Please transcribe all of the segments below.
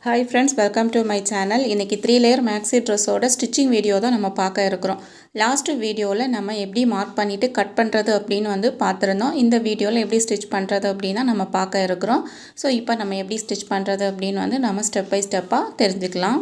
Hi friends, welcome to my channel. இன்றைக்கி 3 layer maxi ட்ரெஸ்ஸோட stitching video தான் நம்ம பார்க்க இருக்கிறோம். லாஸ்ட்டு வீடியோவில் நம்ம எப்படி மார்க் பண்ணிவிட்டு கட் பண்ணுறது அப்படின்னு பார்த்துருந்தோம். இந்த வீடியோவில் எப்படி ஸ்டிச் பண்ணுறது அப்படின்னா நம்ம பார்க்க இருக்கிறோம். ஸோ இப்போ நம்ம எப்படி ஸ்டிச் பண்ணுறது அப்படின்னு நம்ம ஸ்டெப் பை ஸ்டெப்பாக தெரிஞ்சுக்கலாம்.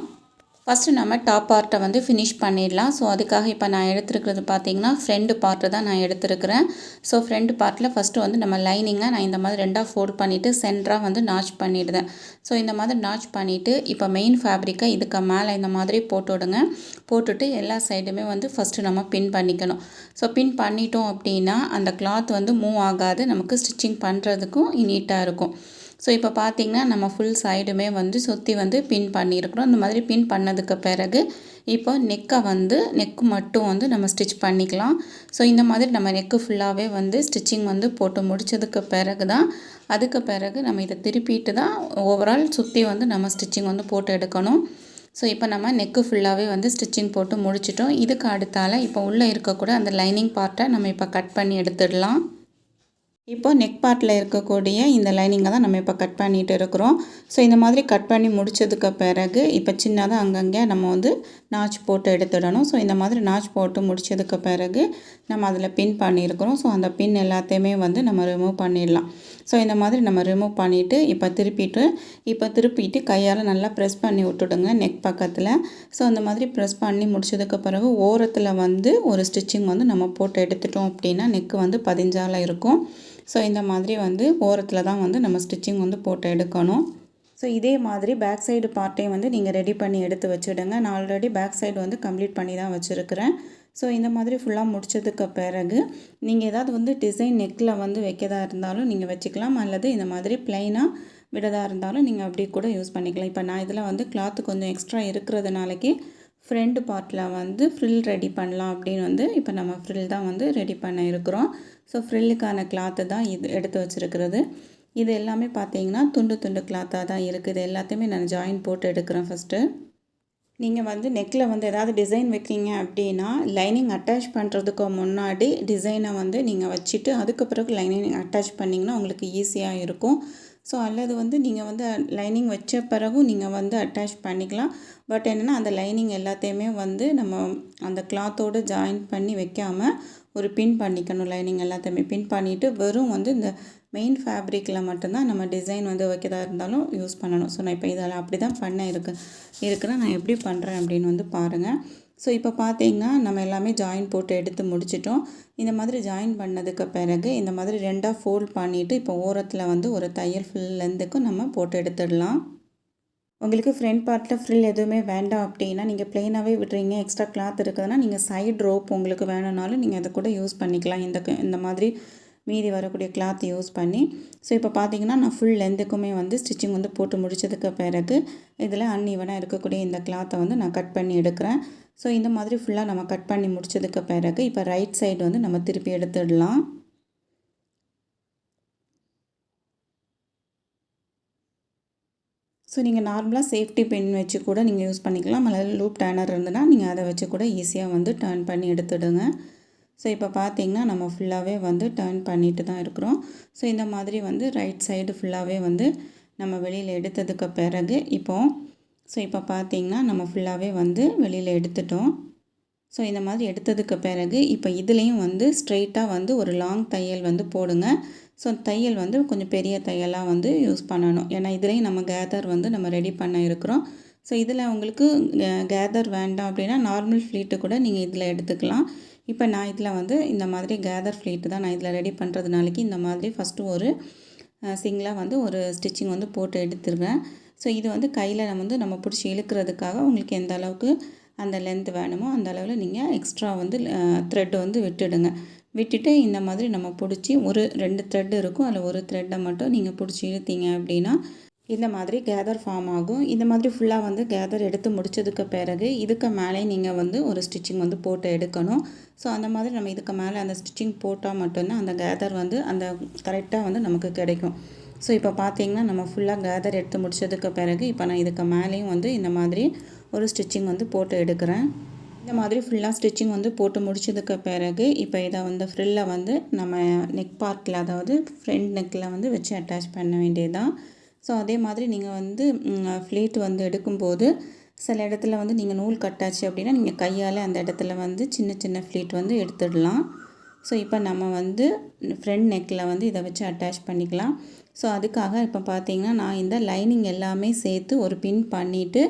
ஃபஸ்ட்டு நம்ம டாப் பார்ட்டை ஃபினிஷ் பண்ணிடலாம். ஸோ அதுக்காக இப்போ நான் எடுத்துருக்கிறது பார்த்திங்கன்னா ஃப்ரண்ட் பார்ட்டு தான் நான் எடுத்துருக்கிறேன். ஸோ ஃப்ரண்ட் பார்ட்டில் ஃபஸ்ட்டு நம்ம லைனிங்கை நான் இந்த மாதிரி ரெண்டாக ஃபோல்ட் பண்ணிவிட்டு சென்டராக நாச் பண்ணிவிடுதேன். ஸோ இந்த மாதிரி நாச் பண்ணிவிட்டு இப்போ மெயின் ஃபேப்ரிக்கை இதுக்கு மேலே இந்த மாதிரி போட்டு விடுங்க. போட்டுட்டு எல்லா சைடுமே ஃபஸ்ட்டு நம்ம பின் பண்ணிக்கணும். ஸோ பின் பண்ணிட்டோம் அப்படின்னா அந்த கிளாத் மூவ் ஆகாது, நமக்கு ஸ்டிச்சிங் பண்ணுறதுக்கும் நீட்டாக இருக்கும். ஸோ இப்போ பார்த்திங்கன்னா நம்ம ஃபுல் சைடுமே சுற்றி பின் பண்ணியிருக்கிறோம். இந்த மாதிரி பின் பண்ணதுக்கு பிறகு இப்போ நெக்கு மட்டும் நம்ம ஸ்டிச் பண்ணிக்கலாம். ஸோ இந்த மாதிரி நம்ம நெக்கு ஃபுல்லாகவே ஸ்டிச்சிங் போட்டு முடித்ததுக்கு பிறகு தான் அதுக்கு பிறகு நம்ம இதை திருப்பிட்டு தான் ஓவரால் சுற்றி நம்ம ஸ்டிச்சிங் போட்டு எடுக்கணும். ஸோ இப்போ நம்ம நெக்கு ஃபுல்லாகவே ஸ்டிச்சிங் போட்டு முடிச்சிட்டோம். இதுக்கு அடுத்தால் இப்போ உள்ளே இருக்கக்கூட அந்த லைனிங் பார்ட்டை நம்ம இப்போ கட் பண்ணி எடுத்துடலாம். இப்போ நெக் பார்ட்டில் இருக்கக்கூடிய இந்த லைனிங்கை தான் நம்ம இப்போ கட் பண்ணிகிட்டு இருக்கிறோம். ஸோ இந்த மாதிரி கட் பண்ணி முடித்ததுக்கு பிறகு இப்போ சின்னதாக அங்கங்கே நம்ம நாச் போட்டு எடுத்துடணும். ஸோ இந்த மாதிரி நாச் போட்டு முடித்ததுக்கு பிறகு நம்ம அதில் பின் பண்ணியிருக்கிறோம். ஸோ அந்த பின் எல்லாத்தையுமே நம்ம ரிமூவ் பண்ணிடலாம். ஸோ இந்த மாதிரி நம்ம ரிமூவ் பண்ணிவிட்டு இப்போ திருப்பிட்டு கையால் நல்லா ப்ரெஸ் பண்ணி விட்டுடுங்க நெக் பக்கத்தில். ஸோ அந்த மாதிரி ப்ரெஸ் பண்ணி முடித்ததுக்கு பிறகு ஓரத்தில் ஒரு ஸ்டிச்சிங் நம்ம போட்டு எடுத்துட்டோம் அப்படின்னா நெக்கு பதிஞ்சால இருக்கும். ஸோ இந்த மாதிரி ஓரத்தில் தான் நம்ம ஸ்டிச்சிங் போட்டு எடுக்கணும். ஸோ இதே மாதிரி பேக் சைடு பார்ட்டையும் நீங்கள் ரெடி பண்ணி எடுத்து வச்சுடுங்க. நான் ஆல்ரெடி பேக் சைடு கம்ப்ளீட் பண்ணி தான் வச்சுருக்கிறேன். ஸோ இந்த மாதிரி ஃபுல்லாக முடித்ததுக்கு பிறகு நீங்கள் ஏதாவது டிசைன் நெக்கில் வைக்கதா இருந்தாலும் நீங்கள் வச்சுக்கலாம், அல்லது இந்த மாதிரி ப்ளைனாக விடதா இருந்தாலும் நீங்கள் அப்படி கூட யூஸ் பண்ணிக்கலாம். இப்போ நான் இதில் கிளாத்து கொஞ்சம் எக்ஸ்ட்ரா இருக்கிறதுனாலக்கு ஃப்ரண்ட் பார்ட்டில் ஃப்ரில் ரெடி பண்ணலாம் அப்படின்னு இப்போ நம்ம ஃப்ரில் தான் ரெடி பண்ண இருக்கிறோம். ஸோ ஃப்ரில்லுக்கான கிளாத்து தான் இது எடுத்து வச்சுருக்கிறது. இது எல்லாமே பார்த்தீங்கன்னா துண்டு கிளாத்தாக தான் இருக்குது. எல்லாத்தையுமே நான் ஜாயின் போட்டு எடுக்கிறேன். ஃபஸ்ட்டு நீங்கள் நெக்கில் ஏதாவது டிசைன் வைக்கிங்க அப்படின்னா லைனிங் அட்டாச் பண்ணுறதுக்கு முன்னாடி டிசைனை நீங்கள் வச்சுட்டு அதுக்கு பிறகு லைனிங் அட்டாச் பண்ணிங்கன்னா உங்களுக்கு ஈஸியாக இருக்கும். ஸோ அல்லது நீங்கள் லைனிங் வச்ச பிறகும் நீங்கள் அட்டாச் பண்ணிக்கலாம். பட் என்னென்னா அந்த லைனிங் எல்லாத்தையுமே நம்ம அந்த கிளாத்தோடு ஜாயின் பண்ணி வைக்காமல் ஒரு பின் பண்ணிக்கணும். லைனிங் எல்லாத்தையுமே பின் பண்ணிவிட்டு வெறும் இந்த மெயின் ஃபேப்ரிக்கில் மட்டும்தான் நம்ம டிசைன் வைக்கதா இருந்தாலும் யூஸ் பண்ணணும். ஸோ நான் இப்போ இதில் அப்படி தான் பண்ண இருக்குன்னா நான் எப்படி பண்ணுறேன் அப்படின்னு பாருங்கள். ஸோ இப்போ பார்த்தீங்கன்னா நம்ம எல்லாமே ஜாயின் போட்டு எடுத்து முடிச்சிட்டோம். இந்த மாதிரி ஜாயின் பண்ணதுக்கு பிறகு இந்த மாதிரி ரெண்டாக ஃபோல்ட் பண்ணிவிட்டு இப்போ ஓரத்தில் ஒரு தையல் ஃபுல் லென்த்துக்கும் நம்ம போட்டு எடுத்துடலாம். உங்களுக்கு ஃப்ரண்ட் பார்ட்டில் ஃப்ரில் எதுவுமே வேண்டாம் அப்படின்னா நீங்கள் ப்ளெயினாகவே விடுறீங்க, எக்ஸ்ட்ரா கிளாத் இருக்குதுன்னா நீங்கள் சைடு ரோப் உங்களுக்கு வேணும்னாலும் நீங்கள் அதை கூட யூஸ் பண்ணிக்கலாம். இந்த மாதிரி மீதி வரக்கூடிய கிளாத் யூஸ் பண்ணி. ஸோ இப்போ பார்த்தீங்கன்னா நான் ஃபுல் லென்த்துக்குமே ஸ்டிச்சிங் போட்டு முடித்ததுக்கு பிறகு இதில் அன்ஈவனாக இருக்கக்கூடிய இந்த கிளாத்தை நான் கட் பண்ணி எடுக்கிறேன். ஸோ இந்த மாதிரி ஃபுல்லாக நம்ம கட் பண்ணி முடித்ததுக்கு பிறகு இப்போ ரைட் சைடு நம்ம திருப்பி எடுத்துடலாம். ஸோ நீங்கள் நார்மலாக சேஃப்டி பின் வச்சு கூட நீங்கள் யூஸ் பண்ணிக்கலாம், அல்லது லூப் டர்னர் இருந்ததுன்னா நீங்கள் அதை வச்சு கூட ஈஸியாக டர்ன் பண்ணி எடுத்துடுங்க. ஸோ இப்போ பார்த்தீங்கன்னா நம்ம ஃபுல்லாகவே டர்ன் பண்ணிட்டு தான் இருக்கிறோம். ஸோ இந்த மாதிரி ரைட் சைடு ஃபுல்லாகவே நம்ம வெளியில் எடுத்ததுக்கு பிறகு இப்போ பார்த்தீங்கன்னா நம்ம ஃபுல்லாகவே வெளியில் எடுத்துட்டோம். ஸோ இந்த மாதிரி எடுத்ததுக்கு பிறகு இப்போ இதுலேயும் ஸ்ட்ரெயிட்டாக ஒரு லாங் தையல் போடுங்க. ஸோ தையல் கொஞ்சம் பெரிய தையலாக யூஸ் பண்ணணும். ஏன்னா இதுலேயும் நம்ம கேதர் நம்ம ரெடி பண்ண இருக்கிறோம். ஸோ இதில் உங்களுக்கு கேதர் வேண்டாம் அப்படின்னா நார்மல் ஃப்ளீட்டு கூட நீங்கள் இதில் எடுத்துக்கலாம். இப்போ நான் இதில் இந்த மாதிரி கேதர் ஃப்ளீட்டு தான் நான் இதில் ரெடி பண்ணுறதுனாலக்கு இந்த மாதிரி ஃபஸ்ட்டு ஒரு சிங்கிளாக ஒரு ஸ்டிச்சிங் போட்டு எடுத்துருவேன். ஸோ இது கையில் நம்ம பிடிச்சி இழுக்கிறதுக்காக உங்களுக்கு எந்த அளவுக்கு அந்த லென்த் வேணுமோ அந்த அளவில் நீங்கள் எக்ஸ்ட்ரா த்ரெட்டு விட்டுடுங்க. விட்டுட்டு இந்த மாதிரி நம்ம பிடிச்சி ஒரு 2 த்ரெட் இருக்கும், அதில் ஒரு த்ரெட்டை மட்டும் நீங்கள் பிடிச்சி இழுத்தீங்க அப்படின்னா இந்த மாதிரி கேதர் ஃபார்ம் ஆகும். இந்த மாதிரி ஃபுல்லாக கேதர் எடுத்து முடித்ததுக்கு பிறகு இதுக்கு மேலே நீங்கள் ஒரு ஸ்டிச்சிங் போட்டு எடுக்கணும். ஸோ அந்த மாதிரி நம்ம இதுக்கு மேலே அந்த ஸ்டிச்சிங் போட்டால் மட்டும்தான் அந்த கேதர் அந்த கரெக்டாக நமக்கு கிடைக்கும். ஸோ இப்போ பார்த்தீங்கன்னா நம்ம ஃபுல்லாக கேதர் எடுத்து முடித்ததுக்கு பிறகு இப்போ நான் இதுக்கு மேலேயும் இந்த மாதிரி ஒரு ஸ்டிச்சிங் போட்டு எடுக்கிறேன். இந்த மாதிரி ஃபுல்லாக ஸ்டிச்சிங் போட்டு முடித்ததுக்கு பிறகு இப்போ இதை ஃப்ரில்லை நம்ம நெக் பார்ட்டில், அதாவது ஃப்ரண்ட் நெக்கில் வச்சு அட்டாச் பண்ண வேண்டியதுதான். ஸோ அதே மாதிரி நீங்கள் வந்து ஃப்ளீட் வந்து எடுக்கும்போது சில இடத்துல வந்து நீங்கள் நூல் கட்டாச்சு அப்படின்னா நீங்கள் கையால் அந்த இடத்துல வந்து சின்ன சின்ன ஃப்ளீட் வந்து எடுத்துடலாம். ஸோ இப்போ நம்ம வந்து ஃப்ரண்ட் நெக்கில் வந்து இதை வச்சு அட்டாச் பண்ணிக்கலாம். ஸோ அதுக்காக இப்போ பார்த்தீங்கன்னா நான் இந்த லைனிங் எல்லாமே சேர்த்து ஒரு பின் பண்ணிவிட்டு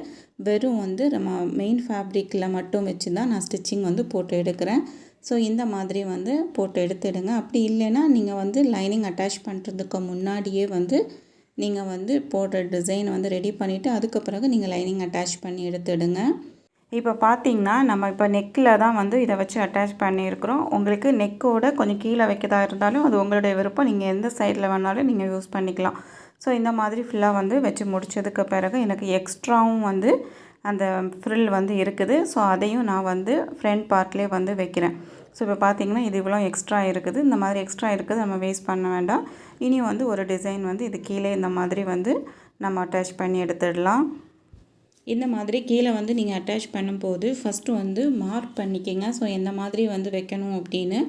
வெறும் வந்து நம்ம மெயின் ஃபேப்ரிக்கில் மட்டும் வச்சு தான் நான் ஸ்டிச்சிங் வந்து போட்டு எடுக்கிறேன். ஸோ இந்த மாதிரி வந்து போட்டு எடுத்துடுங்க. அப்படி இல்லைன்னா நீங்கள் வந்து லைனிங் அட்டாச் பண்ணுறதுக்கு முன்னாடியே வந்து நீங்கள் வந்து போடுற டிசைன் வந்து ரெடி பண்ணிவிட்டு அதுக்கு பிறகு நீங்கள் லைனிங் அட்டாச் பண்ணி எடுத்துடுங்க. இப்போ பார்த்தீங்கன்னா நம்ம இப்போ நெக்கில் தான் வந்து இதை வச்சு அட்டாச் பண்ணியிருக்கிறோம். உங்களுக்கு நெக்கோட கொஞ்சம் கீழே வைக்கதா இருந்தாலும் அது உங்களுடைய விருப்பம். நீங்கள் எந்த சைடில் வேணாலும் நீங்கள் யூஸ் பண்ணிக்கலாம். ஸோ இந்த மாதிரி ஃபுல்லாக வந்து வச்சு முடித்ததுக்கு பிறகு எனக்கு எக்ஸ்ட்ராவும் வந்து அந்த ஃப்ரில் வந்து இருக்குது. ஸோ அதையும் நான் வந்து ஃப்ரண்ட் பார்ட்லேயே வந்து வைக்கிறேன். ஸோ இப்போ பார்த்தீங்கன்னா இது இவ்வளோ எக்ஸ்ட்ரா இருக்குது. இந்த மாதிரி எக்ஸ்ட்ரா இருக்குது நம்ம வேஸ்ட் பண்ண வேண்டாம். இனியும் வந்து ஒரு டிசைன் வந்து இது கீழே இந்த மாதிரி வந்து நம்ம அட்டாச் பண்ணி எடுத்துடலாம். இந்த மாதிரி கீழே வந்து நீங்கள் அட்டாச் பண்ணும்போது ஃபஸ்ட்டு வந்து மார்க் பண்ணிக்கோங்க. ஸோ எந்த மாதிரி வந்து வைக்கணும் அப்படின்னு.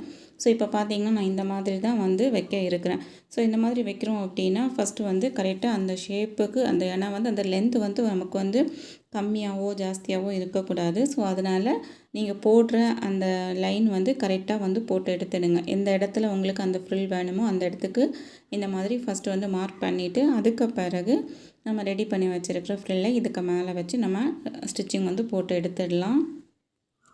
ஸோ இப்போ பார்த்தீங்கன்னா நான் இந்த மாதிரி தான் வந்து வைக்க இருக்கிறேன். ஸோ இந்த மாதிரி வைக்கிறோம் அப்படின்னா ஃபஸ்ட்டு வந்து கரெக்டாக அந்த ஷேப்புக்கு அந்த ஏன்னா வந்து அந்த லென்த் வந்து நமக்கு வந்து கம்மியாகவோ ஜாஸ்தியாகவோ இருக்கக்கூடாது. ஸோ அதனால் நீங்கள் போடுற அந்த லைன் வந்து கரெக்டாக வந்து போட்டு எடுத்துடுங்க. எந்த இடத்துல உங்களுக்கு அந்த ஃப்ரில் வேணுமோ அந்த இடத்துக்கு இந்த மாதிரி ஃபஸ்ட்டு வந்து மார்க் பண்ணிவிட்டு அதுக்கு பிறகு நம்ம ரெடி பண்ணி வச்சுருக்கிற ஃப்ரில்லை இதுக்கு மேலே வச்சு நம்ம ஸ்டிச்சிங் வந்து போட்டு எடுத்துடலாம்.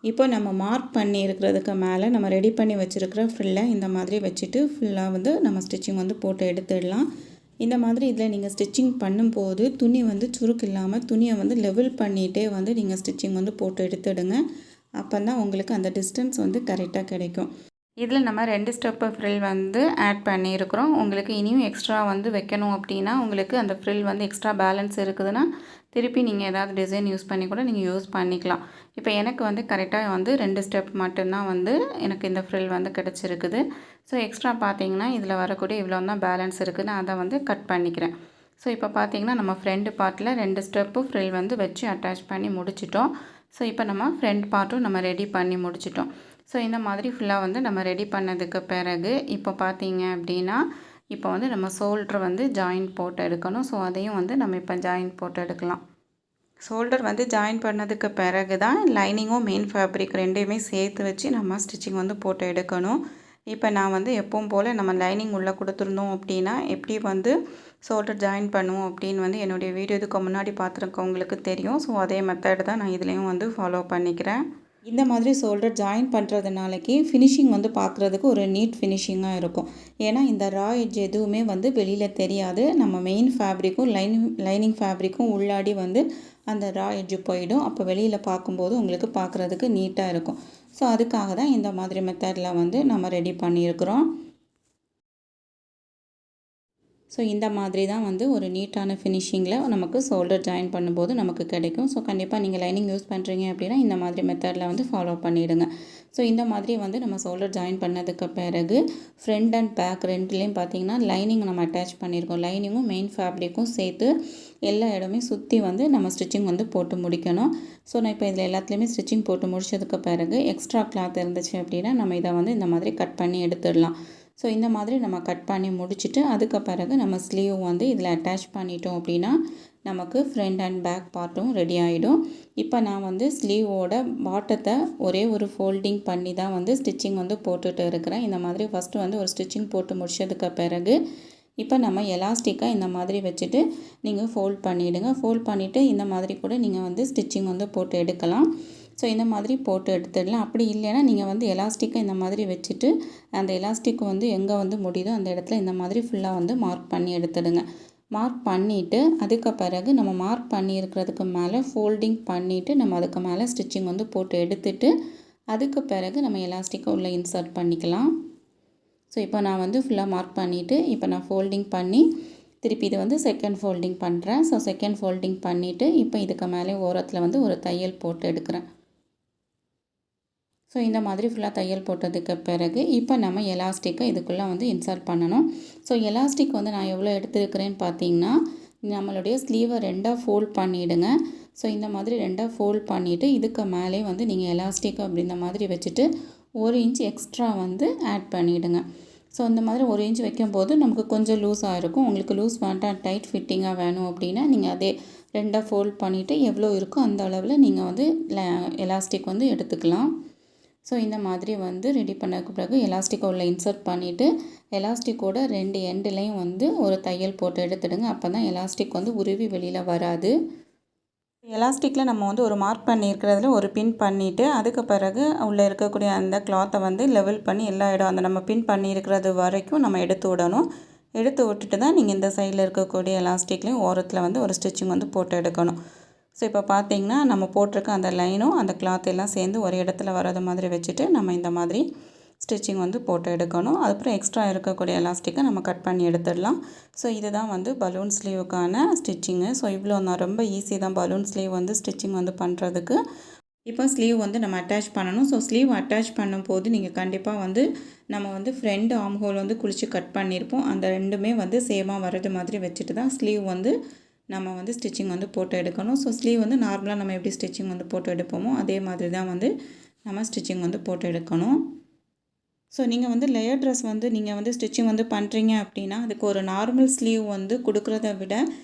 இப்போ நம்ம மார்க் பண்ணி இருக்கிறதுக்கு மேலே நம்ம ரெடி பண்ணி வச்சுருக்கிற ஃப்ரில்லை இந்த மாதிரி வச்சுட்டு ஃபுல்லாக வந்து நம்ம ஸ்டிச்சிங் வந்து போட்டு எடுத்துடலாம். இந்த மாதிரி இதில் நீங்கள் ஸ்டிச்சிங் பண்ணும்போது துணி வந்து சுருக்கு இல்லாமல் துணியை வந்து லெவல் பண்ணிகிட்டே வந்து நீங்கள் ஸ்டிச்சிங் வந்து போட்டு எடுத்துடுங்க. அப்போ தான் உங்களுக்கு அந்த டிஸ்டன்ஸ் வந்து கரெக்டாக கிடைக்கும். இதில் நம்ம 2 ஸ்டெப்பு ஃப்ரில் வந்து ஆட் பண்ணியிருக்கிறோம். உங்களுக்கு இனியும் எக்ஸ்ட்ரா வந்து வைக்கணும் அப்படின்னா உங்களுக்கு அந்த ஃப்ரில் வந்து எக்ஸ்ட்ரா பேலன்ஸ் இருக்குதுன்னா திருப்பி நீங்கள் ஏதாவது டிசைன் யூஸ் பண்ணி கூட நீங்கள் யூஸ் பண்ணிக்கலாம். இப்போ எனக்கு வந்து கரெக்டாக வந்து 2 ஸ்டெப் மட்டும்தான் வந்து எனக்கு இந்த ஃப்ரில் வந்து கிடச்சிருக்குது. ஸோ எக்ஸ்ட்ரா பார்த்தீங்கன்னா இதில் வரக்கூடிய இவ்வளோ தான் பேலன்ஸ் இருக்குது. நான் அதை வந்து கட் பண்ணிக்கிறேன். ஸோ இப்போ பார்த்தீங்கன்னா நம்ம ஃப்ரண்ட் பார்ட்டில் 2 ஸ்டெப்பு ஃப்ரில் வந்து வச்சு அட்டாச் பண்ணி முடிச்சிட்டோம். ஸோ இப்போ நம்ம ஃப்ரண்ட் பார்ட்டும் நம்ம ரெடி பண்ணி முடிச்சிட்டோம். ஸோ இந்த மாதிரி ஃபுல்லாக வந்து நம்ம ரெடி பண்ணதுக்கு பிறகு இப்போ பார்த்தீங்க அப்படின்னா இப்போ வந்து நம்ம ஷோல்டர் வந்து ஜாயின் போட்டு எடுக்கணும். ஸோ அதையும் வந்து நம்ம இப்போ ஜாயின் போட்டு எடுக்கலாம். ஷோல்டர் வந்து ஜாயின் பண்ணதுக்கு பிறகு தான் லைனிங்கும் மெயின் ஃபேப்ரிக் ரெண்டையுமே சேர்த்து வச்சு நம்ம ஸ்டிச்சிங் வந்து போட்டு எடுக்கணும். இப்போ நான் வந்து எப்பவும் போல் நம்ம லைனிங் உள்ளே கொடுத்துருந்தோம் அப்படின்னா எப்படி வந்து ஷோல்டர் ஜாயின் பண்ணுவோம் அப்படின்னு வந்து என்னுடைய வீடியோ இதுக்கு முன்னாடி பார்த்துருக்கவங்களுக்கு தெரியும். ஸோ அதே மெத்தட் தான் நான் இதுலேயும் வந்து ஃபாலோ பண்ணிக்கிறேன். இந்த மாதிரி ஷோல்டர் ஜாயின் பண்ணுறதுனாலக்கு ஃபினிஷிங் வந்து பார்க்குறதுக்கு ஒரு நீட் ஃபினிஷிங்காக இருக்கும். ஏன்னா இந்த ரா எட்ஜ் எதுவுமே வந்து வெளியில் தெரியாது. நம்ம மெயின் ஃபேப்ரிக்கும் லைனிங் ஃபேப்ரிக்கும் உள்ளாடி வந்து அந்த ரா எட்ஜு போயிடும். அப்போ வெளியில் பார்க்கும்போது உங்களுக்கு பார்க்குறதுக்கு நீட்டாக இருக்கும். ஸோ அதுக்காக தான் இந்த மாதிரி மெத்தடில் வந்து நம்ம ரெடி பண்ணியிருக்கிறோம். ஸோ இந்த மாதிரி தான் வந்து ஒரு நீட்டான ஃபினிஷிங்கில் நமக்கு ஷோல்டர் ஜாயின் பண்ணும்போது நமக்கு கிடைக்கும். ஸோ கண்டிப்பாக நீங்கள் லைனிங் யூஸ் பண்ணுறீங்க அப்படின்னா இந்த மாதிரி மெத்தடில் வந்து ஃபாலோ பண்ணிவிடுங்க. ஸோ இந்த மாதிரி வந்து நம்ம ஷோல்டர் ஜாயின் பண்ணதுக்கு பிறகு ஃப்ரண்ட் அண்ட் பேக் ரெண்டுலேயும் பார்த்தீங்கன்னா லைனிங் நம்ம அட்டாச் பண்ணியிருக்கோம். லைனிங்கும் மெயின் ஃபேப்ரிக்கும் சேர்த்து எல்லா இடமே சுற்றி வந்து நம்ம ஸ்டிச்சிங் வந்து போட்டு முடிக்கணும். ஸோ நான் இப்போ இதில் எல்லாத்துலேயுமே ஸ்டிச்சிங் போட்டு முடிச்சதுக்கு பிறகு எக்ஸ்ட்ரா கிளாத் இருந்துச்சு அப்படின்னா நம்ம இதை வந்து இந்த மாதிரி கட் பண்ணி எடுத்துடலாம். ஸோ இந்த மாதிரி நம்ம கட் பண்ணி முடிச்சுட்டு அதுக்கு பிறகு நம்ம ஸ்லீவ் வந்து இதில் அட்டாச் பண்ணிட்டோம் அப்படின்னா நமக்கு ஃப்ரண்ட் அண்ட் பேக் பார்ட்டும் ரெடி ஆகிடும். இப்போ நான் வந்து ஸ்லீவோட பாட்டத்தை ஒரே ஒரு ஃபோல்டிங் பண்ணி தான் வந்து ஸ்டிச்சிங் வந்து போட்டுட்டு இருக்கிறேன். இந்த மாதிரி ஃபஸ்ட்டு வந்து ஒரு ஸ்டிச்சிங் போட்டு முடிச்சதுக்கு பிறகு இப்போ நம்ம எலாஸ்டிக்காக இந்த மாதிரி வச்சுட்டு நீங்கள் ஃபோல்ட் பண்ணிவிடுங்க. ஃபோல்ட் பண்ணிவிட்டு இந்த மாதிரி கூட நீங்கள் வந்து ஸ்டிச்சிங் வந்து போட்டு எடுக்கலாம். ஸோ இந்த மாதிரி போட்டு எடுத்துடலாம். அப்படி இல்லைன்னா நீங்கள் வந்து எலாஸ்டிக்கை இந்த மாதிரி வச்சுட்டு அந்த எலாஸ்டிக் வந்து எங்கே வந்து முடியுதோ அந்த இடத்துல இந்த மாதிரி ஃபுல்லாக வந்து மார்க் பண்ணி எடுத்துடுங்க. மார்க் பண்ணிவிட்டு அதுக்கு பிறகு நம்ம மார்க் பண்ணியிருக்கிறதுக்கு மேலே ஃபோல்டிங் பண்ணிவிட்டு நம்ம அதுக்கு மேலே ஸ்டிச்சிங் வந்து போட்டு எடுத்துட்டு அதுக்கு பிறகு நம்ம எலாஸ்டிக்கை உள்ளே இன்சர்ட் பண்ணிக்கலாம். ஸோ இப்போ நான் வந்து ஃபுல்லாக மார்க் பண்ணிவிட்டு இப்போ நான் ஃபோல்டிங் பண்ணி திருப்பி இது வந்து செகண்ட் ஃபோல்டிங் பண்ணுறேன். ஸோ செகண்ட் ஃபோல்டிங் பண்ணிவிட்டு இப்போ இதுக்கு மேலே ஓரத்தில் வந்து ஒரு தையல் போட்டு எடுக்கிறேன். ஸோ இந்த மாதிரி ஃபுல்லாக தையல் போட்டதுக்கு பிறகு இப்போ நம்ம எலாஸ்டிக்கை இதுக்குள்ளே வந்து இன்சர்ட் பண்ணணும். ஸோ எலாஸ்டிக் வந்து நான் எவ்வளோ எடுத்துருக்கிறேன்னு பார்த்தீங்கன்னா நம்மளுடைய ஸ்லீவை 2ஆக ஃபோல்ட் பண்ணிவிடுங்க. ஸோ இந்த மாதிரி 2ஆக ஃபோல்ட் பண்ணிவிட்டு இதுக்கு மேலே வந்து நீங்கள் எலாஸ்டிக் அப்படின்ற மாதிரி வச்சுட்டு 1 இன்ச் எக்ஸ்ட்ரா வந்து ஆட் பண்ணிவிடுங்க. ஸோ இந்த மாதிரி 1 இன்ச் வைக்கும்போது நமக்கு கொஞ்சம் லூஸாக இருக்கும். உங்களுக்கு லூஸ் வேண்டாம், டைட் ஃபிட்டிங்காக வேணும் அப்படின்னா நீங்கள் அதே 2ஆக ஃபோல்ட் பண்ணிவிட்டு எவ்வளோ இருக்கோ அந்த அளவில் நீங்கள் வந்து எலாஸ்டிக் வந்து எடுத்துக்கலாம். ஸோ இந்த மாதிரி வந்து ரெடி பண்ணதுக்கு பிறகு எலாஸ்டிக்கை உள்ள இன்சர்ட் பண்ணிவிட்டு எலாஸ்டிக்கோட 2 எண்டுலேயும் வந்து ஒரு தையல் போட்டு எடுத்துடுங்க. அப்போ தான் எலாஸ்டிக் வந்து உருவி வெளியில் வராது. எலாஸ்டிக்கில் நம்ம வந்து ஒரு மார்க் பண்ணியிருக்கிறதுல ஒரு பின் பண்ணிவிட்டு அதுக்கு பிறகு உள்ளே இருக்கக்கூடிய அந்த கிளாத்தை வந்து லெவல் பண்ணி எல்லா இடம் அந்த நம்ம பின் பண்ணியிருக்கிறது வரைக்கும் நம்ம எடுத்து விடணும். எடுத்து விட்டுட்டு தான் நீங்கள் இந்த சைடில் இருக்கக்கூடிய எலாஸ்டிக்லேயும் ஓரத்தில் வந்து ஒரு ஸ்டிச்சிங் வந்து போட்டு எடுக்கணும். ஸோ இப்போ பார்த்தீங்கன்னா நம்ம போட்டிருக்க அந்த லைனும் அந்த கிளாத் எல்லாம் சேர்ந்து ஒரு இடத்துல வர்றது மாதிரி வச்சுட்டு நம்ம இந்த மாதிரி ஸ்டிச்சிங் வந்து போட்டு எடுக்கணும். அதுக்கப்புறம் எக்ஸ்ட்ரா இருக்கக்கூடிய எலாஸ்டிக்கை நம்ம கட் பண்ணி எடுத்துடலாம். ஸோ இதுதான் வந்து பலூன் ஸ்லீவுக்கான ஸ்டிச்சிங்கு. ஸோ இவ்வளோ தான், ரொம்ப ஈஸி தான் பலூன் ஸ்லீவ் வந்து ஸ்டிச்சிங் வந்து பண்ணுறதுக்கு. இப்போ ஸ்லீவ் வந்து நம்ம அட்டாச் பண்ணணும். ஸோ ஸ்லீவ் அட்டாச் பண்ணும்போது நீங்கள் கண்டிப்பாக வந்து நம்ம வந்து ஃப்ரண்ட் ஆர்ம் ஹோல் வந்து குளித்து கட் பண்ணியிருப்போம். அந்த ரெண்டுமே வந்து சேமாக வர்றது மாதிரி வச்சுட்டு தான் ஸ்லீவ் வந்து நம்ம வந்து ஸ்டிச்சிங் வந்து போட்டு எடுக்கணும். ஸோ ஸ்லீவ் வந்து நார்மலாக நம்ம எப்படி ஸ்டிச்சிங் வந்து போட்டு எடுப்போமோ அதே மாதிரி தான் வந்து நம்ம ஸ்டிச்சிங் வந்து போட்டு எடுக்கணும். ஸோ நீங்கள் வந்து லேயர் ட்ரெஸ் வந்து நீங்கள் வந்து ஸ்டிச்சிங் வந்து பண்ணுறீங்க அப்படின்னா அதுக்கு ஒரு நார்மல் ஸ்லீவ் வந்து கொடுக்குறத விட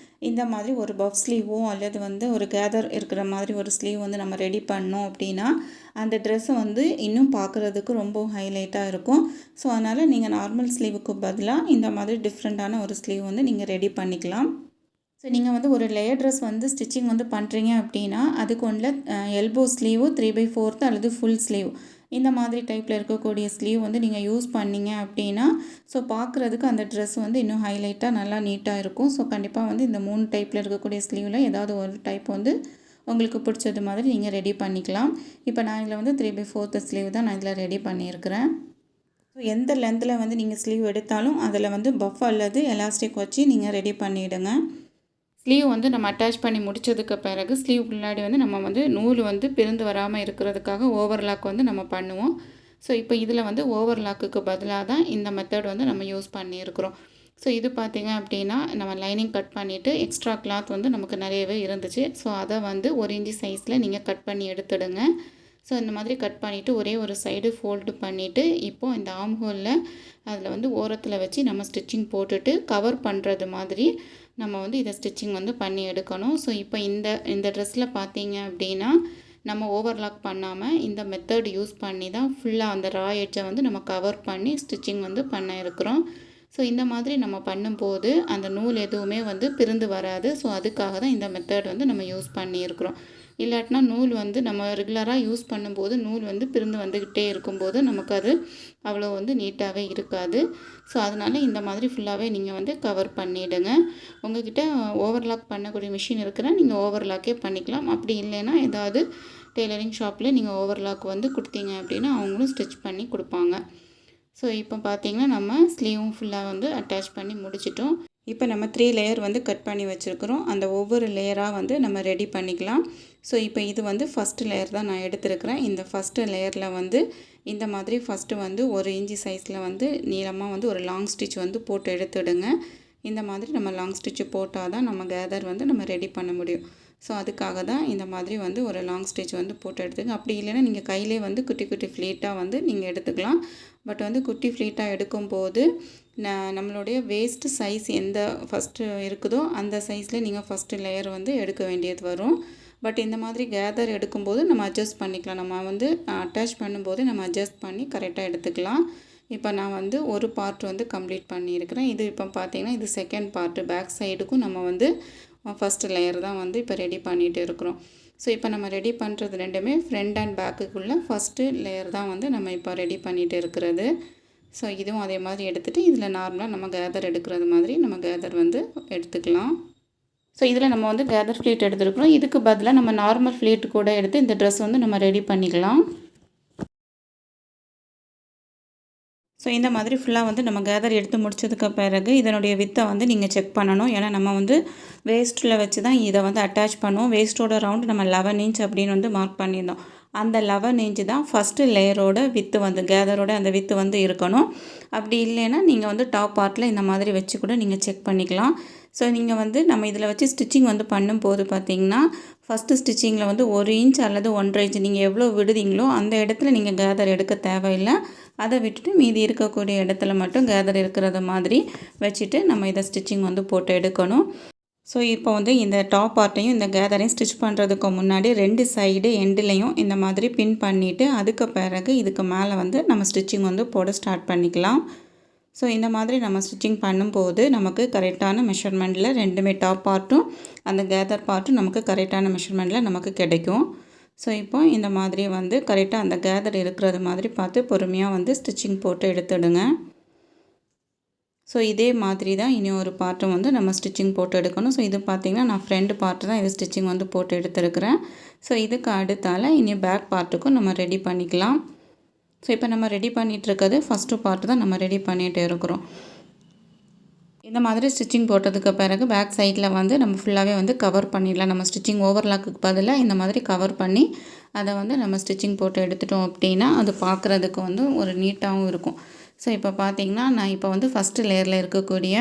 இந்த மாதிரி ஒரு பஃப் ஸ்லீவோ அல்லது வந்து ஒரு கேதர் இருக்கிற மாதிரி ஒரு ஸ்லீவ் வந்து நம்ம ரெடி பண்ணோம் அப்படின்னா அந்த ட்ரெஸ்ஸை வந்து இன்னும் பார்க்குறதுக்கு ரொம்ப ஹைலைட்டாக இருக்கும். ஸோ அதனால் நீங்கள் நார்மல் ஸ்லீவுக்கு பதிலாக இந்த மாதிரி டிஃப்ரெண்ட்டான ஒரு ஸ்லீவ் வந்து நீங்கள் ரெடி பண்ணிக்கலாம். ஸோ நீங்கள் வந்து ஒரு லேயர் ட்ரெஸ் வந்து ஸ்டிச்சிங் வந்து பண்ணுறீங்க அப்படின்னா அதுக்கு ஒன்றில் எல்போ ஸ்லீவு 3/4 அல்லது ஃபுல் ஸ்லீவ் இந்த மாதிரி டைப்பில் இருக்கக்கூடிய ஸ்லீவ் வந்து நீங்கள் யூஸ் பண்ணிங்க அப்படின்னா ஸோ பார்க்குறதுக்கு அந்த ட்ரெஸ் வந்து இன்னும் ஹைலைட்டாக நல்லா நீட்டாக இருக்கும். ஸோ கண்டிப்பாக வந்து இந்த 3 டைப்பில் இருக்கக்கூடிய ஸ்லீவில் ஏதாவது ஒரு டைப் வந்து உங்களுக்கு பிடிச்சது மாதிரி நீங்கள் ரெடி பண்ணிக்கலாம். இப்போ நான் இதில் வந்து 3/4 ஸ்லீவ் தான் நான் இதில் ரெடி பண்ணியிருக்கிறேன். ஸோ எந்த லென்த்தில் வந்து நீங்கள் ஸ்லீவ் எடுத்தாலும் அதில் வந்து பஃப் அல்லது எலாஸ்டிக் வச்சு நீங்கள் ரெடி பண்ணிவிடுங்க. ஸ்லீவ் வந்து நம்ம அட்டாச் பண்ணி முடித்ததுக்கு பிறகு ஸ்லீவ் முன்னாடி வந்து நம்ம வந்து நூல் வந்து பிரிந்து வராமல் இருக்கிறதுக்காக ஓவர்லாக் வந்து நம்ம பண்ணுவோம். ஸோ இப்போ இதில் வந்து ஓவர்லாக்குக்கு பதிலாக தான் இந்த மெத்தட் வந்து நம்ம யூஸ் பண்ணியிருக்கிறோம். ஸோ இது பார்த்திங்க அப்படின்னா நம்ம லைனிங் கட் பண்ணிவிட்டு எக்ஸ்ட்ரா கிளாத் வந்து நமக்கு நிறையவே இருந்துச்சு. ஸோ அதை வந்து 1 இன்ச் சைஸில் நீங்கள் கட் பண்ணி எடுத்துடுங்க. ஸோ இந்த மாதிரி கட் பண்ணிவிட்டு ஒரே ஒரு சைடு ஃபோல்டு பண்ணிவிட்டு இப்போது இந்த ஆர்ம் ஹோலில் அதில் வந்து ஓரத்தில் வச்சு நம்ம ஸ்டிச்சிங் போட்டுட்டு கவர் பண்ணுறது மாதிரி நம்ம வந்து இதை ஸ்டிச்சிங் வந்து பண்ணி எடுக்கணும். ஸோ இப்போ இந்த ட்ரெஸ்ஸில் பார்த்தீங்க அப்படின்னா நம்ம ஓவர்லாக் பண்ணாமல் இந்த மெத்தட் யூஸ் பண்ணி தான் ஃபுல்லாக அந்த ரா எட்ஜை வந்து நம்ம கவர் பண்ணி ஸ்டிச்சிங் வந்து பண்ண இருக்கிறோம். ஸோ இந்த மாதிரி நம்ம பண்ணும்போது அந்த நூல் எதுவுமே வந்து பிரிந்து வராது. ஸோ அதுக்காக தான் இந்த மெத்தட் வந்து நம்ம யூஸ் பண்ணியிருக்கிறோம். இல்லாட்டினா நூல் வந்து நம்ம ரெகுலராக யூஸ் பண்ணும்போது நூல் வந்து பிரிந்து வந்துக்கிட்டே இருக்கும்போது நமக்கு அது அவ்வளோ வந்து நீட்டாகவே இருக்காது. ஸோ அதனால் இந்த மாதிரி ஃபுல்லாகவே நீங்கள் வந்து கவர் பண்ணிவிடுங்க. உங்கள்கிட்ட ஓவர்லாக் பண்ணக்கூடிய மிஷின் இருக்குன்னா நீங்கள் ஓவர்லாக்கே பண்ணிக்கலாம். அப்படி இல்லைன்னா ஏதாவது டெய்லரிங் ஷாப்பில் நீங்கள் ஓவர்லாக் வந்து கொடுத்தீங்க அப்படின்னா அவங்களும் ஸ்டிச் பண்ணி கொடுப்பாங்க. ஸோ இப்போ பார்த்தீங்கன்னா நம்ம ஸ்லீவும் ஃபுல்லாக வந்து அட்டாச் பண்ணி முடிச்சிட்டோம். இப்போ நம்ம 3 லேயர் வந்து கட் பண்ணி வச்சுருக்கிறோம். அந்த ஒவ்வொரு லேயராக வந்து நம்ம ரெடி பண்ணிக்கலாம். ஸோ இப்போ இது வந்து ஃபஸ்ட்டு லேயர் தான் நான் எடுத்துருக்கிறேன். இந்த ஃபஸ்ட்டு லேயரில் வந்து இந்த மாதிரி ஃபஸ்ட்டு வந்து 1 இன்ச் சைஸில் வந்து நீளமாக வந்து ஒரு லாங் ஸ்டிச் வந்து போட்டு எடுத்துடுங்க. இந்த மாதிரி நம்ம லாங் ஸ்டிச்சு போட்டால் தான் நம்ம கேதர் வந்து நம்ம ரெடி பண்ண முடியும். ஸோ அதுக்காக தான் இந்த மாதிரி வந்து ஒரு லாங் ஸ்டிச் வந்து போட்டு எடுத்துங்க. அப்படி இல்லைன்னா நீங்கள் கையிலே வந்து குட்டி குட்டி ஃப்ளீட்டாக வந்து நீங்கள் எடுத்துக்கலாம். பட் வந்து குட்டி ஃப்ளீட்டாக எடுக்கும்போது நம்மளுடைய வேஸ்ட் சைஸ் எந்த ஃபஸ்ட்டு இருக்குதோ அந்த சைஸில் நீங்கள் ஃபஸ்ட்டு லேயர் வந்து எடுக்க வேண்டியது வரும். பட் இந்த மாதிரி கேதர் எடுக்கும்போது நம்ம அட்ஜஸ்ட் பண்ணிக்கலாம். நம்ம வந்து அட்டாச் பண்ணும்போது நம்ம அட்ஜஸ்ட் பண்ணி கரெக்டாக எடுத்துக்கலாம். இப்போ நான் வந்து ஒரு பார்ட் வந்து கம்ப்ளீட் பண்ணியிருக்கிறேன். இது இப்போ பார்த்தீங்கன்னா இது செகண்ட் பார்ட்டு. பேக் சைடுக்கும் நம்ம வந்து ஃபஸ்ட்டு லேயர் தான் வந்து இப்போ ரெடி பண்ணிகிட்டு இருக்கிறோம். ஸோ இப்போ நம்ம ரெடி பண்ணுறது ரெண்டுமே ஃப்ரண்ட் அண்ட் பேக்குக்குள்ளே ஃபஸ்ட்டு லேயர் தான் வந்து நம்ம இப்போ ரெடி பண்ணிகிட்டு இருக்கிறது. ஸோ இதுவும் அதே மாதிரி எடுத்துகிட்டு இதில் நார்மலாக நம்ம கேதர் எடுக்கிறது மாதிரி நம்ம கேதர் வந்து எடுத்துக்கலாம். ஸோ இதில் நம்ம வந்து கேதர் ஃப்ளீட் எடுத்துருக்கிறோம். இதுக்கு பதிலாக நம்ம நார்மல் ஃப்ளீட் கூட எடுத்து இந்த ட்ரெஸ் வந்து நம்ம ரெடி பண்ணிக்கலாம். ஸோ இந்த மாதிரி ஃபுல்லாக வந்து நம்ம கேதர் எடுத்து முடிச்சதுக்கு பிறகு இதனுடைய வித்தை வந்து நீங்கள் செக் பண்ணணும். ஏன்னா நம்ம வந்து வேஸ்ட்டில் வச்சு தான் இதை வந்து அட்டாச் பண்ணுவோம். வேஸ்ட்டோட ரவுண்டு நம்ம 11 இன்ச் அப்படின்னு வந்து மார்க் பண்ணியிருந்தோம். அந்த 11 இன்ச்சு தான் ஃபஸ்ட்டு லேயரோட வித்து வந்து கேதரோட அந்த வித்து வந்து இருக்கணும். அப்படி இல்லைன்னா நீங்கள் வந்து டாப் பார்ட்டில் இந்த மாதிரி வச்சு கூட நீங்கள் செக் பண்ணிக்கலாம். ஸோ நீங்கள் வந்து நம்ம இதில் வச்சு ஸ்டிச்சிங் வந்து பண்ணும்போது பார்த்திங்கன்னா ஃபஸ்ட்டு ஸ்டிச்சிங்கில் வந்து 1 இன்ச் அல்லது 1.5 இன்ச் நீங்கள் எவ்வளோ விடுதீங்களோ அந்த இடத்துல நீங்கள் கேதர் எடுக்க தேவையில்லை. அதை விட்டுட்டு மீதி இருக்கக்கூடிய இடத்துல மட்டும் கேதர் இருக்கிறது மாதிரி வச்சுட்டு நம்ம இதை ஸ்டிச்சிங் வந்து போட்டு எடுக்கணும். ஸோ இப்போ வந்து இந்த டாப் பார்ட்டையும் இந்த கேதரையும் ஸ்டிச் பண்ணுறதுக்கு முன்னாடி 2 சைடு எண்டுலேயும் இந்த மாதிரி பின் பண்ணிவிட்டு அதுக்கு பிறகு இதுக்கு மேலே வந்து நம்ம ஸ்டிச்சிங் வந்து போட ஸ்டார்ட் பண்ணிக்கலாம். ஸோ இந்த மாதிரி நம்ம ஸ்டிச்சிங் பண்ணும்போது நமக்கு கரெக்டான மெஷர்மெண்ட்டில் ரெண்டுமே டாப் பார்ட்டும் அந்த கேதர் பார்ட்டும் நமக்கு கரெக்டான மெஷர்மெண்ட்டில் நமக்கு கிடைக்கும். ஸோ இப்போ இந்த மாதிரி வந்து கரெக்டாக அந்த கேதர் இருக்கிறது மாதிரி பார்த்து பொறுமையாக வந்து ஸ்டிச்சிங் போட்டு எடுத்துடுங்க. ஸோ இதே மாதிரி தான் இனி ஒரு பார்ட்டும் வந்து நம்ம ஸ்டிச்சிங் போட்டு எடுக்கணும். ஸோ இது பார்த்திங்கன்னா நான் ஃப்ரண்ட் பார்ட்டு தான் இது ஸ்டிச்சிங் வந்து போட்டு எடுத்துருக்கிறேன். ஸோ இதுக்கு அடுத்தால் இனி பேக் பார்ட்டுக்கும் நம்ம ரெடி பண்ணிக்கலாம். ஸோ இப்போ நம்ம ரெடி பண்ணிகிட்ருக்கிறது ஃபஸ்ட்டு பார்ட்டு தான் நம்ம ரெடி பண்ணிகிட்டு இருக்கிறோம். இந்த மாதிரி ஸ்டிச்சிங் போட்டதுக்கு பிறகு பேக் சைடில் வந்து நம்ம ஃபுல்லாகவே வந்து கவர் பண்ணிடலாம். நம்ம ஸ்டிச்சிங் ஓவர்லாக்குக்கு பதிலாக இந்த மாதிரி கவர் பண்ணி அதை வந்து நம்ம ஸ்டிச்சிங் போட்டு எடுத்துட்டோம் அப்படின்னா அது பார்க்குறதுக்கு வந்து ஒரு நீட்டாகவும் இருக்கும். ஸோ இப்போ பார்த்திங்கன்னா நான் இப்போ வந்து ஃபஸ்ட்டு லேயரில் இருக்கக்கூடிய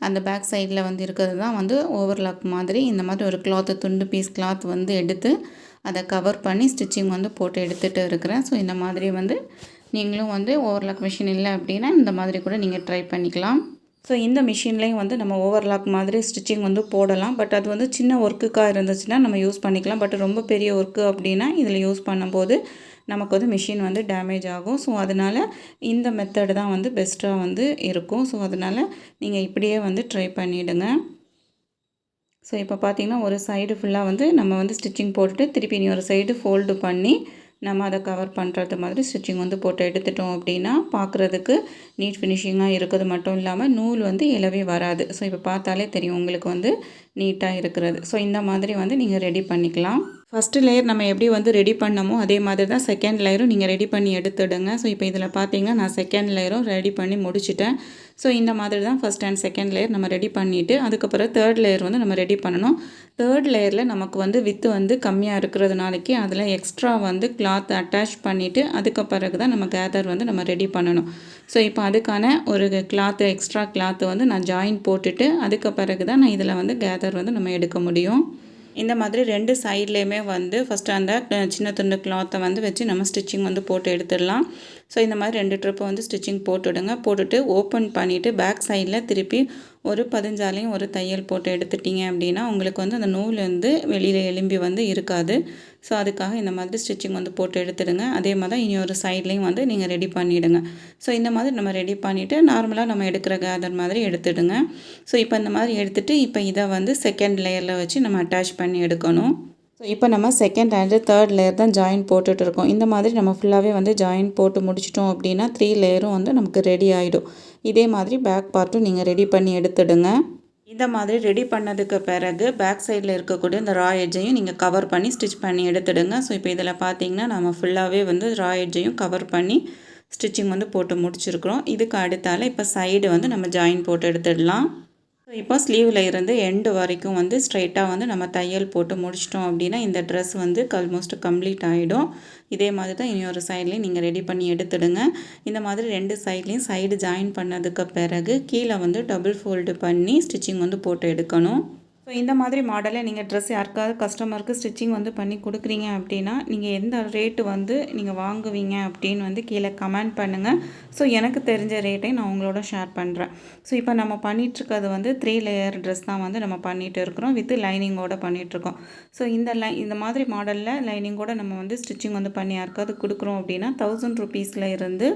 அந்த பேக் சைடில் வந்து இருக்கிறது தான் வந்து ஓவர்லாக் மாதிரி இந்த மாதிரி ஒரு துண்டு பீஸ் கிளாத் வந்து எடுத்து அதை கவர் பண்ணி ஸ்டிச்சிங் வந்து போட்டு எடுத்துகிட்டு இருக்கிறேன். ஸோ இந்த மாதிரி வந்து நீங்களும் வந்து ஓவர்லாக் மிஷின் இல்லை அப்படின்னா இந்த மாதிரி கூட நீங்கள் ட்ரை பண்ணிக்கலாம். ஸோ இந்த மிஷின்லேயும் வந்து நம்ம ஓவர்லாக் மாதிரி ஸ்டிச்சிங் வந்து போடலாம். பட் அது வந்து சின்ன ஒர்க்குக்காக இருந்துச்சுன்னா நம்ம யூஸ் பண்ணிக்கலாம். பட் ரொம்ப பெரிய ஒர்க்கு அப்படின்னா இதில் யூஸ் பண்ணும்போது நமக்கு வந்து மிஷின் வந்து டேமேஜ் ஆகும். ஸோ அதனால் இந்த மெத்தடு தான் வந்து பெஸ்ட்டாக வந்து இருக்கும். ஸோ அதனால் நீங்கள் இப்படியே வந்து ட்ரை பண்ணிவிடுங்க. ஸோ இப்போ பார்த்திங்கன்னா ஒரு சைடு ஃபுல்லாக வந்து நம்ம வந்து ஸ்டிச்சிங் போட்டுட்டு திருப்பி இனி ஒரு சைடு ஃபோல்டு பண்ணி நம்ம அதை கவர் பண்ணுறது மாதிரி ஸ்டிச்சிங் வந்து போட்டு எடுத்துட்டோம் அப்படின்னா பார்க்குறதுக்கு நீட் ஃபினிஷிங்காக இருக்கிறது மட்டும் இல்லாமல் நூல் வந்து இலவே வராது. ஸோ இப்போ பார்த்தாலே தெரியும் உங்களுக்கு வந்து நீட்டாக இருக்கிறது. ஸோ இந்த மாதிரி வந்து நீங்கள் ரெடி பண்ணிக்கலாம். ஃபஸ்ட்டு லேயர் நம்ம எப்படி வந்து ரெடி பண்ணமோ அதே மாதிரி தான் செகண்ட் லேயரும் நீங்கள் ரெடி பண்ணி எடுத்துடுங்க. ஸோ இப்போ இதில் பார்த்தீங்கன்னா நான் செகண்ட் லேயரும் ரெடி பண்ணி முடிச்சிட்டேன். ஸோ இந்த மாதிரி தான் ஃபஸ்ட் அண்ட் செகண்ட் லேயர் நம்ம ரெடி பண்ணிவிட்டு அதுக்கப்புறம் தேர்ட் லேயர் வந்து நம்ம ரெடி பண்ணணும். தேர்ட் லேயரில் நமக்கு வந்து வித்து வந்து கம்மியாக இருக்கிறதுனாலக்கே அதில் எக்ஸ்ட்ரா வந்து கிளாத் அட்டாச் பண்ணிவிட்டு அதுக்கு பிறகு தான் நம்ம கேதர் வந்து நம்ம ரெடி பண்ணணும். ஸோ இப்போ அதுக்கான ஒரு எக்ஸ்ட்ரா கிளாத்து வந்து நான் ஜாயின் போட்டுட்டு அதுக்கு பிறகு தான் நான் இதில் வந்து கேதர் வந்து நம்ம எடுக்க முடியும். இந்த மாதிரி 2 சைட்லேயுமே வந்து ஃபஸ்ட்டு அந்த சின்ன துண்டு கிளாத்தை வந்து வச்சு நம்ம ஸ்டிச்சிங் வந்து போட்டு எடுத்துடலாம். ஸோ இந்த மாதிரி 2 ட்ரிப்பு வந்து ஸ்டிச்சிங் போட்டுவிடுங்க. போட்டுட்டு ஓப்பன் பண்ணிவிட்டு பேக் சைடில் திருப்பி ஒரு 15 ஒரு தையல் போட்டு எடுத்துட்டிங்க அப்படின்னா உங்களுக்கு வந்து அந்த நூல் வந்து வெளியில் எலும்பி வந்து இருக்காது. ஸோ அதுக்காக இந்த மாதிரி ஸ்டிச்சிங் வந்து போட்டு எடுத்துடுங்க. அதே மாதிரி தான் இனி ஒரு சைட்லேயும் வந்து நீங்கள் ரெடி பண்ணிவிடுங்க. ஸோ இந்த மாதிரி நம்ம ரெடி பண்ணிவிட்டு நார்மலாக நம்ம எடுக்கிற கேதர் மாதிரி எடுத்துடுங்க. ஸோ இப்போ இந்த மாதிரி எடுத்துகிட்டு இப்போ இதை வந்து செகண்ட் லேயரில் வச்சு நம்ம அட்டாச் பண்ணி எடுக்கணும். ஸோ இப்போ நம்ம செகண்ட் அண்ட் தேர்ட் லேயர் தான் ஜாயின் போட்டுட்ருக்கோம். இந்த மாதிரி நம்ம ஃபுல்லாகவே வந்து ஜாயின் போட்டு முடிச்சிட்டோம் அப்படின்னா 3 லேயரும் வந்து நமக்கு ரெடி ஆகிடும். இதே மாதிரி பேக் பார்ட்டும் நீங்கள் ரெடி பண்ணி எடுத்துடுங்க. இந்த மாதிரி ரெடி பண்ணதுக்கு பிறகு பேக் சைடில் இருக்கக்கூடிய இந்த ரா எட்ஜையும் நீங்கள் கவர் பண்ணி ஸ்டிச் பண்ணி எடுத்துடுங்க. ஸோ இப்போ இதில் பார்த்தீங்கன்னா நம்ம ஃபுல்லாகவே வந்து ரா எட்ஜையும் கவர் பண்ணி ஸ்டிச்சிங் வந்து போட்டு முடிச்சிருக்கிறோம். இதுக்கு அடுத்தால இப்போ சைடு வந்து நம்ம ஜாயின் போட்டு எடுத்துடலாம். ஸோ இப்போ ஸ்லீவில் இருந்து எண்டு வரைக்கும் வந்து ஸ்ட்ரைட்டாக வந்து நம்ம தையல் போட்டு முடிச்சிட்டோம் அப்படின்னா இந்த ட்ரெஸ் வந்து ஆல்மோஸ்ட் கம்ப்ளீட் ஆகிடும். இதே மாதிரி தான் இனி ஒரு சைட்லேயும் நீங்கள் ரெடி பண்ணி எடுத்துடுங்க. இந்த மாதிரி 2 சைட்லேயும் சைடு ஜாயின் பண்ணதுக்கு பிறகு கீழே வந்து டபுள் ஃபோல்டு பண்ணி ஸ்டிச்சிங் வந்து போட்டு எடுக்கணும். ஸோ இந்த மாதிரி மாடலில் நீங்கள் ட்ரெஸ் யாருக்காவது கஸ்டமருக்கு ஸ்டிச்சிங் வந்து பண்ணி கொடுக்குறீங்க அப்படின்னா நீங்கள் எந்த ரேட்டு வந்து நீங்கள் வாங்குவீங்க அப்படின்னு வந்து கீழே கமெண்ட் பண்ணுங்கள். ஸோ எனக்கு தெரிஞ்ச ரேட்டையும் நான் உங்களோட ஷேர் பண்ணுறேன். ஸோ இப்போ நம்ம பண்ணிகிட்ருக்கிறது வந்து 3 லேயர் ட்ரெஸ் தான் வந்து நம்ம பண்ணிகிட்டு இருக்கிறோம். வித் லைனிங்கோடு பண்ணிகிட்ருக்கோம். ஸோ இந்த மாதிரி மாடலில் லைனிங்கோடு நம்ம வந்து ஸ்டிச்சிங் வந்து பண்ணி யாருக்காவது கொடுக்குறோம் அப்படின்னா 1000 ருபீஸில் இருந்து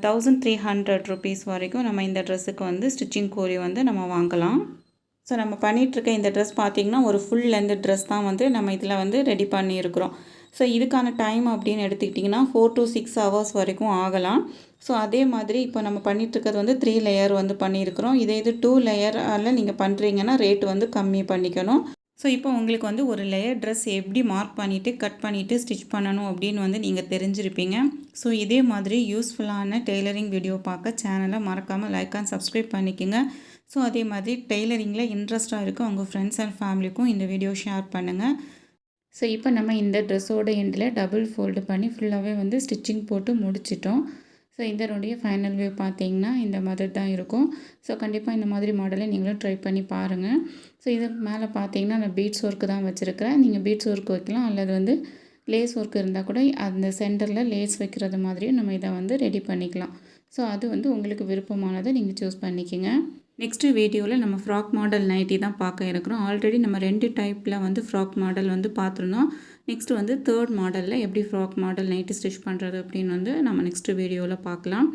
1300 ருபீஸ் வரைக்கும் நம்ம இந்த ட்ரெஸ்ஸுக்கு வந்து ஸ்டிச்சிங் கூலி வந்து நம்ம வாங்கலாம். ஸோ நம்ம பண்ணிகிட்ருக்க இந்த ட்ரெஸ் பார்த்திங்கன்னா ஒரு ஃபுல் லென்த் ட்ரெஸ் தான் வந்து நம்ம இதில் வந்து ரெடி பண்ணியிருக்கிறோம். ஸோ இதுக்கான டைம் அப்படின்னு எடுத்துக்கிட்டிங்கன்னா 4 to 6 hours வரைக்கும் ஆகலாம். ஸோ அதே மாதிரி இப்போ நம்ம பண்ணிகிட்ருக்கிறது வந்து 3 லேயர் வந்து பண்ணியிருக்கிறோம். இது 2 லேயரில் நீங்கள் பண்ணுறீங்கன்னா ரேட் வந்து கம்மி பண்ணிக்கணும். ஸோ இப்போ உங்களுக்கு வந்து ஒரு லேயர் ட்ரெஸ் எப்படி மார்க் பண்ணிவிட்டு கட் பண்ணிவிட்டு ஸ்டிச் பண்ணணும் அப்படின்னு வந்து நீங்கள் தெரிஞ்சிருப்பீங்க. ஸோ இதே மாதிரி யூஸ்ஃபுல்லான டெய்லரிங் வீடியோ பார்க்க சேனலை மறக்காமல் லைக் அண்ட் சப்ஸ்கிரைப் பண்ணிக்கோங்க. ஸோ அதே மாதிரி டெய்லரிங்கில் இன்ட்ரெஸ்ட்டாக இருக்கும் உங்கள் ஃப்ரெண்ட்ஸ் அண்ட் ஃபேமிலிக்கும் இந்த வீடியோ ஷேர் பண்ணுங்கள். ஸோ இப்போ நம்ம இந்த ட்ரெஸ்ஸோட எண்டில் டபுள் ஃபோல்டு பண்ணி ஃபுல்லாகவே வந்து ஸ்டிச்சிங் போட்டு முடிச்சிட்டோம். ஸோ இதனுடைய ஃபைனல் வியூ பார்த்தீங்கன்னா இந்த மாதிரி தான் இருக்கும். ஸோ கண்டிப்பாக இந்த மாதிரி மாடலை நீங்களும் ட்ரை பண்ணி பாருங்கள். ஸோ இதுக்கு மேலே பார்த்தீங்கன்னா நான் பீட்ஸ் ஒர்க்கு தான் வச்சுருக்கிறேன். நீங்கள் பீட்ஸ் ஒர்க் வைக்கலாம், அல்லது வந்து லேஸ் ஒர்க் இருந்தால் கூட அந்த சென்டரில் லேஸ் வைக்கிறது மாதிரியும் நம்ம இதை வந்து ரெடி பண்ணிக்கலாம். ஸோ அது வந்து உங்களுக்கு விருப்பமானதை நீங்கள் சூஸ் பண்ணிக்கோங்க. நெக்ஸ்ட்டு வீடியோவில் நம்ம ஃப்ராக் மாடல் நைட்டி தான் பார்க்க இருக்கிறோம். ஆல்ரெடி நம்ம 2 டைப்பில் வந்து ஃப்ராக் மாடல் வந்து பார்த்துருந்தோம். நெக்ஸ்ட் வந்து 3rd மாடலில் எப்படி ஃப்ராக் மாடல் நைட்டி ஸ்டிச் பண்ணுறது அப்படின்னு வந்து நம்ம நெக்ஸ்ட் வீடியோவில் பார்க்கலாம்.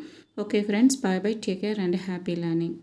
Okay friends, bye bye, take care and happy learning.